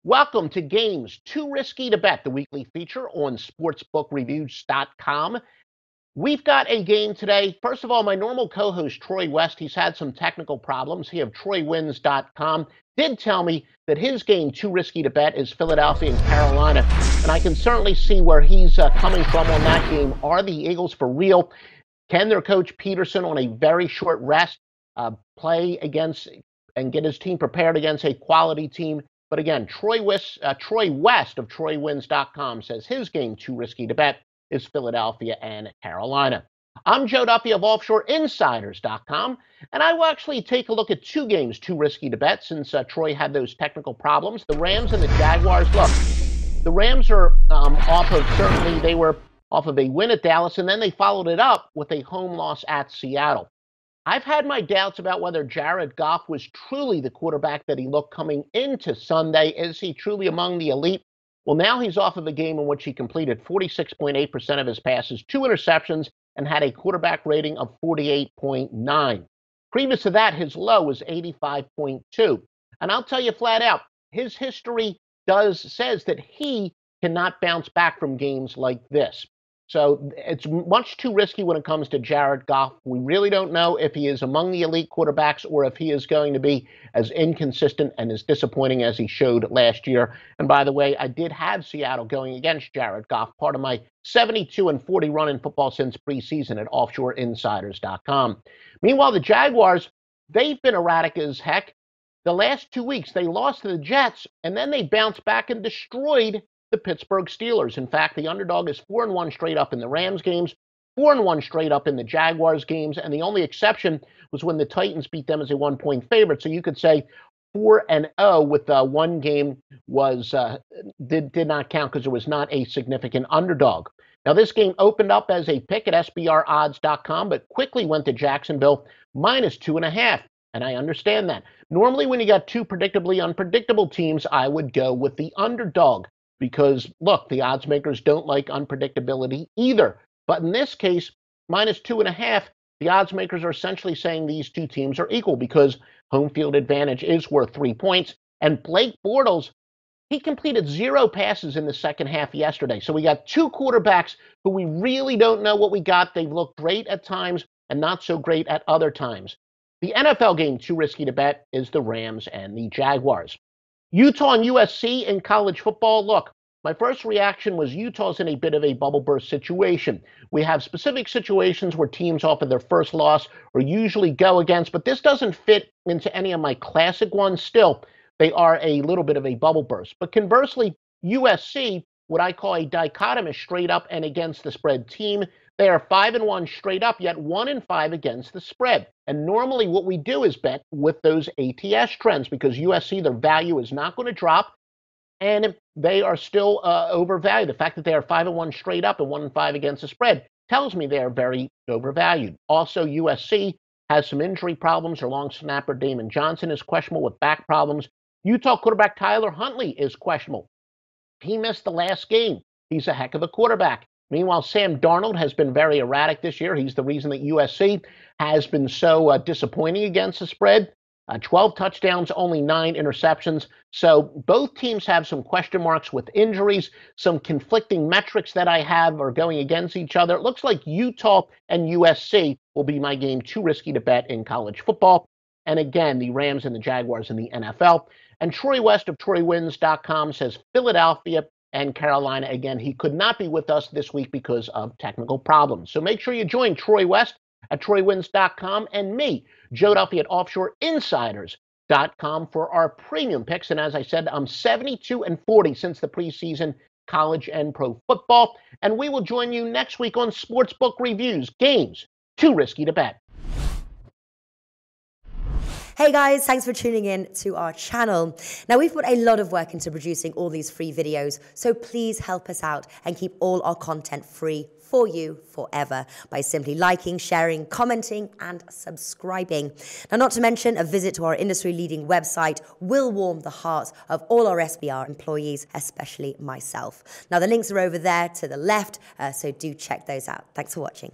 Welcome to Games Too Risky to Bet, the weekly feature on sportsbookreviews.com. We've got a game today. First of all, my normal co-host, Troy West, he's had some technical problems. He of TroyWins.com did tell me that his game Too Risky to Bet is Philadelphia and Carolina, and I can certainly see where he's coming from on that game. Are the Eagles for real? Can their coach Peterson, on a very short rest, play against and get his team prepared against a quality team? But again, Troy West of TroyWins.com says his game Too Risky to Bet is Philadelphia and Carolina. I'm Joe Duffy of OffshoreInsiders.com, and I will actually take a look at two games Too Risky to Bet since Troy had those technical problems. The Rams and the Jaguars. Look, the Rams are they were off of a win at Dallas, and then they followed it up with a home loss at Seattle. I've had my doubts about whether Jared Goff was truly the quarterback that he looked coming into Sunday. Is he truly among the elite? Well, now he's off of a game in which he completed 46.8% of his passes, 2 interceptions, and had a quarterback rating of 48.9. Previous to that, his low was 85.2. And I'll tell you flat out, his history says that he cannot bounce back from games like this. So it's much too risky when it comes to Jared Goff. We really don't know if he is among the elite quarterbacks or if he is going to be as inconsistent and as disappointing as he showed last year. And by the way, I did have Seattle going against Jared Goff, part of my 72-40 run in football since preseason at OffshoreInsiders.com. Meanwhile, the Jaguars, they've been erratic as heck. The last 2 weeks, they lost to the Jets, and then they bounced back and destroyed the Pittsburgh Steelers. In fact, the underdog is 4-1 straight up in the Rams games, 4-1 straight up in the Jaguars games, and the only exception was when the Titans beat them as a 1-point favorite. So you could say 4-0 with one game was did not count because it was not a significant underdog. Now, this game opened up as a pick at SBRodds.com, but quickly went to Jacksonville -2.5. And I understand that. Normally, when you got two predictably unpredictable teams, I would go with the underdog. Because, look, the odds makers don't like unpredictability either. But in this case, -2.5, the odds makers are essentially saying these two teams are equal because home field advantage is worth 3 points. And Blake Bortles, he completed 0 passes in the second half yesterday. So we got two quarterbacks who we really don't know what we got. They've looked great at times and not so great at other times. The NFL game Too Risky to Bet is the Rams and the Jaguars. Utah and USC in college football. Look, my first reaction was Utah's in a bit of a bubble burst situation. We have specific situations where teams off of their first loss or usually go against, but this doesn't fit into any of my classic ones. Still, they are a little bit of a bubble burst. But conversely, USC, what I call a dichotomous straight up and against the spread team. They are 5-1 straight up, yet 1-5 against the spread. And normally what we do is bet with those ATS trends because USC, their value is not going to drop, and they are still overvalued. The fact that they are 5-1 straight up and 1-5 against the spread tells me they are very overvalued. Also, USC has some injury problems. Their long snapper Damon Johnson is questionable with back problems. Utah quarterback Tyler Huntley is questionable. He missed the last game. He's a heck of a quarterback. Meanwhile, Sam Darnold has been very erratic this year. He's the reason that USC has been so disappointing against the spread. 12 touchdowns, only 9 interceptions. So both teams have some question marks with injuries. Some conflicting metrics that I have are going against each other. It looks like Utah and USC will be my game Too Risky to Bet in college football. And again, the Rams and the Jaguars in the NFL. And Troy West of TroyWins.com says Philadelphia and Carolina. Again, he could not be with us this week because of technical problems. So make sure you join Troy West at TroyWins.com and me, Joe Duffy at OffshoreInsiders.com for our premium picks. And as I said, I'm 72-40 since the preseason college and pro football. And we will join you next week on Sportsbook Reviews, Games Too Risky to Bet. Hey guys, thanks for tuning in to our channel. Now, we've put a lot of work into producing all these free videos, so please help us out and keep all our content free for you forever by simply liking, sharing, commenting, and subscribing. Now, not to mention, a visit to our industry-leading website will warm the hearts of all our SBR employees, especially myself. Now, the links are over there to the left, so do check those out. Thanks for watching.